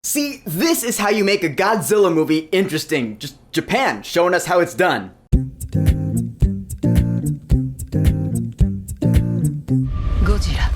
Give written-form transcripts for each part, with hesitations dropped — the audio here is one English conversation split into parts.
See, this is how you make a Godzilla movie interesting. Just Japan showing us how it's done. Godzilla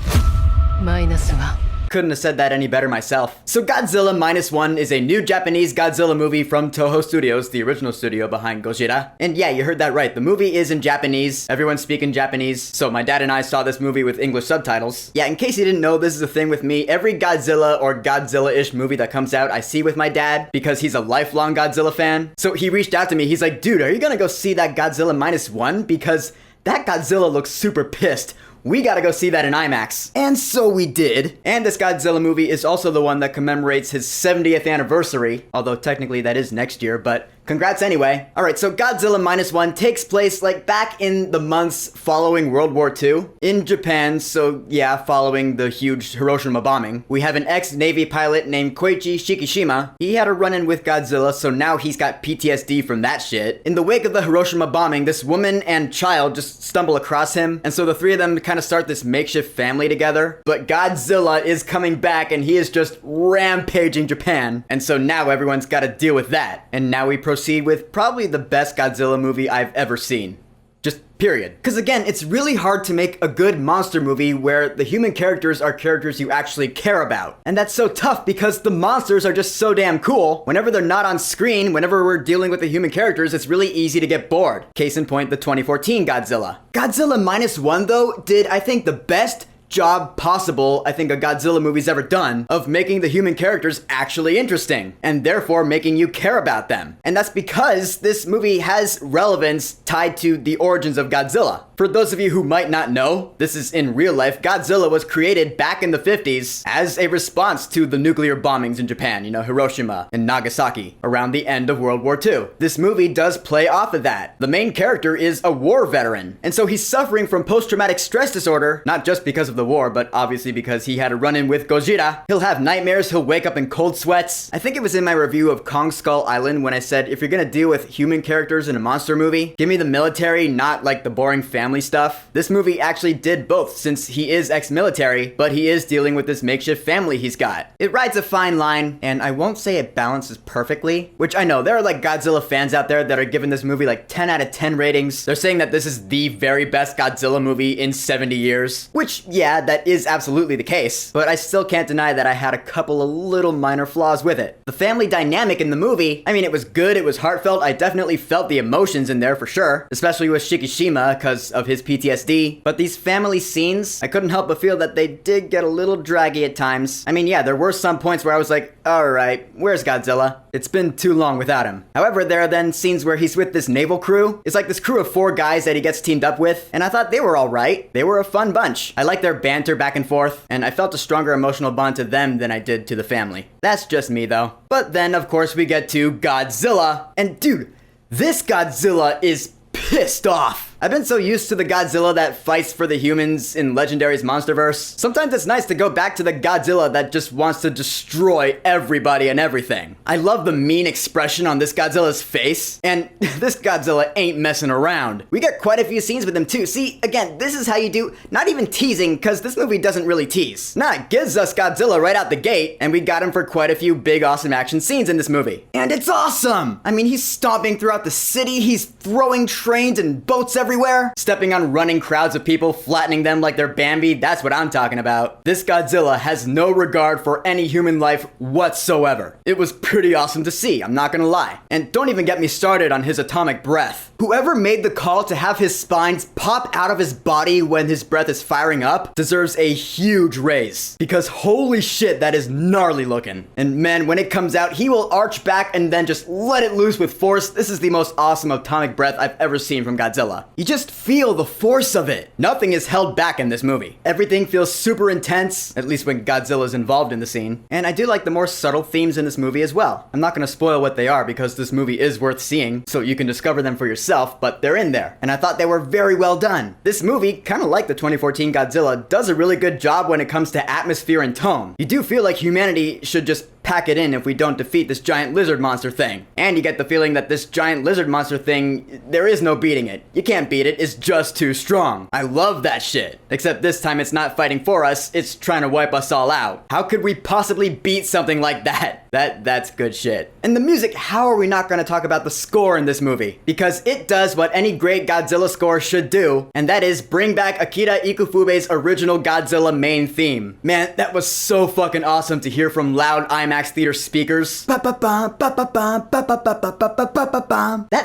-1. Couldn't have said that any better myself. So Godzilla -1 is a new Japanese Godzilla movie from Toho Studios, the original studio behind Godzilla. And yeah, you heard that right. The movie is in Japanese. Everyone's speaking Japanese. So my dad and I saw this movie with English subtitles. Yeah, in case you didn't know, this is a thing with me. Every Godzilla or Godzilla-ish movie that comes out, I see with my dad because he's a lifelong Godzilla fan. So he reached out to me. He's like, dude, are you gonna go see that Godzilla -1? Because that Godzilla looks super pissed. We gotta go see that in IMAX. And so we did. And this Godzilla movie is also the one that commemorates his 70th anniversary, although technically that is next year, but congrats anyway. Alright, so Godzilla -1 takes place like back in the months following World War II in Japan, so yeah, following the huge Hiroshima bombing. We have an ex-Navy pilot named Koichi Shikishima. He had a run-in with Godzilla, so now he's got PTSD from that shit. In the wake of the Hiroshima bombing, this woman and child just stumble across him, and so the three of them kind of start this makeshift family together. But Godzilla is coming back and he is just rampaging Japan. And so now everyone's got to deal with that. And now we proceed with probably the best Godzilla movie I've ever seen. Just period. Because again, it's really hard to make a good monster movie where the human characters are characters you actually care about. And that's so tough because the monsters are just so damn cool. Whenever they're not on screen, whenever we're dealing with the human characters, it's really easy to get bored. Case in point, the 2014 Godzilla. Godzilla -1 though did, I think, the best job possible I think a Godzilla movie's ever done of making the human characters actually interesting and therefore making you care about them. And that's because this movie has relevance tied to the origins of Godzilla. For those of you who might not know, this is in real life, Godzilla was created back in the 50s as a response to the nuclear bombings in Japan, you know, Hiroshima and Nagasaki, around the end of World War II. This movie does play off of that. The main character is a war veteran, and so he's suffering from post-traumatic stress disorder, not just because of the war, but obviously because he had a run-in with Godzilla. He'll have nightmares, he'll wake up in cold sweats. I think it was in my review of Kong Skull Island when I said, if you're gonna deal with human characters in a monster movie, give me the military, not like the boring family stuff. This movie actually did both, since he is ex-military, but he is dealing with this makeshift family he's got. It rides a fine line, and I won't say it balances perfectly, which I know, there are like Godzilla fans out there that are giving this movie like 10 out of 10 ratings. They're saying that this is the very best Godzilla movie in 70 years, which yeah, that is absolutely the case, but I still can't deny that I had a couple of little minor flaws with it. The family dynamic in the movie, I mean, it was good, it was heartfelt, I definitely felt the emotions in there for sure, especially with Shikishima because of his PTSD, but these family scenes, I couldn't help but feel that they did get a little draggy at times. I mean, yeah, there were some points where I was like, alright, where's Godzilla? It's been too long without him. However, there are then scenes where he's with this naval crew. It's like this crew of 4 guys that he gets teamed up with, and I thought they were alright. They were a fun bunch. I like their banter back and forth, and I felt a stronger emotional bond to them than I did to the family. That's just me though. But then, of course, we get to Godzilla, and dude, this Godzilla is pissed off. I've been so used to the Godzilla that fights for the humans in Legendary's Monsterverse. Sometimes it's nice to go back to the Godzilla that just wants to destroy everybody and everything. I love the mean expression on this Godzilla's face, and this Godzilla ain't messing around. We get quite a few scenes with him too. See, again, this is how you do, not even teasing, because this movie doesn't really tease. Nah, it gives us Godzilla right out the gate, and we got him for quite a few big awesome action scenes in this movie. And it's awesome! I mean, he's stomping throughout the city, he's throwing trains and boats everywhere, stepping on running crowds of people, flattening them like they're Bambi. That's what I'm talking about. This Godzilla has no regard for any human life whatsoever. It was pretty awesome to see, I'm not gonna lie. And don't even get me started on his atomic breath. Whoever made the call to have his spines pop out of his body when his breath is firing up deserves a huge raise. Because holy shit, that is gnarly looking. And man, when it comes out, he will arch back and then just let it loose with force. This is the most awesome atomic breath I've ever seen from Godzilla. You just feel the force of it. Nothing is held back in this movie. Everything feels super intense, at least when Godzilla's involved in the scene. And I do like the more subtle themes in this movie as well. I'm not gonna spoil what they are because this movie is worth seeing, so you can discover them for yourself, but they're in there. And I thought they were very well done. This movie, kinda like the 2014 Godzilla, does a really good job when it comes to atmosphere and tone. You do feel like humanity should just pack it in if we don't defeat this giant lizard monster thing. And you get the feeling that this giant lizard monster thing, there is no beating it. You can't beat it, it's just too strong. I love that shit. Except this time it's not fighting for us, it's trying to wipe us all out. How could we possibly beat something like that? That's good shit. And the music, how are we not gonna talk about the score in this movie? Because it does what any great Godzilla score should do, and that is bring back Akira Ikufube's original Godzilla main theme. Man, that was so fucking awesome to hear from loud IMAX theater speakers. That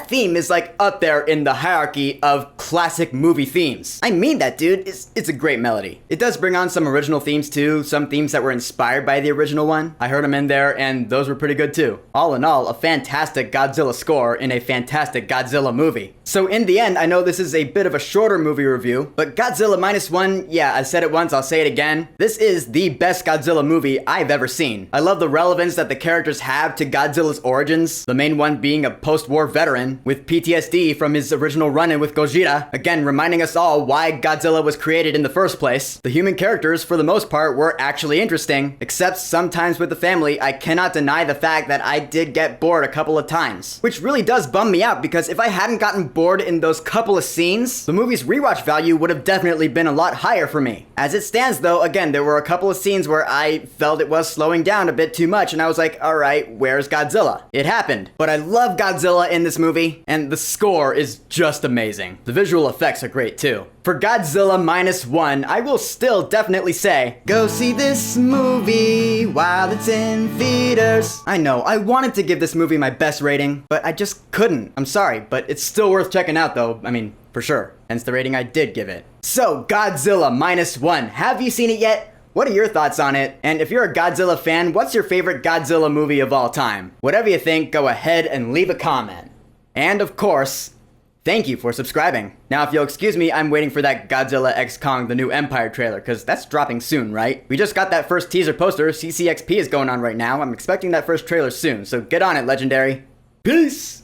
theme is like up there in the hierarchy of classic movie themes. I mean that, dude. It's a great melody. It does bring on some original themes too, some themes that were inspired by the original one. I heard them in there and those were pretty good too. All in all, a fantastic Godzilla score in a fantastic Godzilla movie. So in the end, I know this is a bit of a shorter movie review, but Godzilla Minus One, yeah, I said it once, I'll say it again. This is the best Godzilla movie I've ever seen. I love the relevance that the characters have to Godzilla's origins, the main one being a post-war veteran with PTSD from his original run-in with Gojira, again reminding us all why Godzilla was created in the first place. The human characters, for the most part, were actually interesting, except sometimes with the family, I cannot deny the fact that I did get bored a couple of times, which really does bum me out because if I hadn't gotten bored in those couple of scenes, the movie's rewatch value would have definitely been a lot higher for me. As it stands though, again, there were a couple of scenes where I felt it was slowing down a bit too much and I was like, alright, where's Godzilla? It happened. But I love Godzilla in this movie, and the score is just amazing. The visual effects are great too. For Godzilla Minus One, I will still definitely say, go see this movie while it's in theaters. I know, I wanted to give this movie my best rating, but I just couldn't. I'm sorry, but it's still worth checking out though. I mean, for sure. Hence the rating I did give it. So, Godzilla Minus One. Have you seen it yet? What are your thoughts on it? And if you're a Godzilla fan, what's your favorite Godzilla movie of all time? Whatever you think, go ahead and leave a comment. And of course, thank you for subscribing. Now, if you'll excuse me, I'm waiting for that Godzilla x Kong, the new Empire trailer, because that's dropping soon, right? We just got that first teaser poster. CCXP is going on right now. I'm expecting that first trailer soon, so get on it, Legendary. Peace!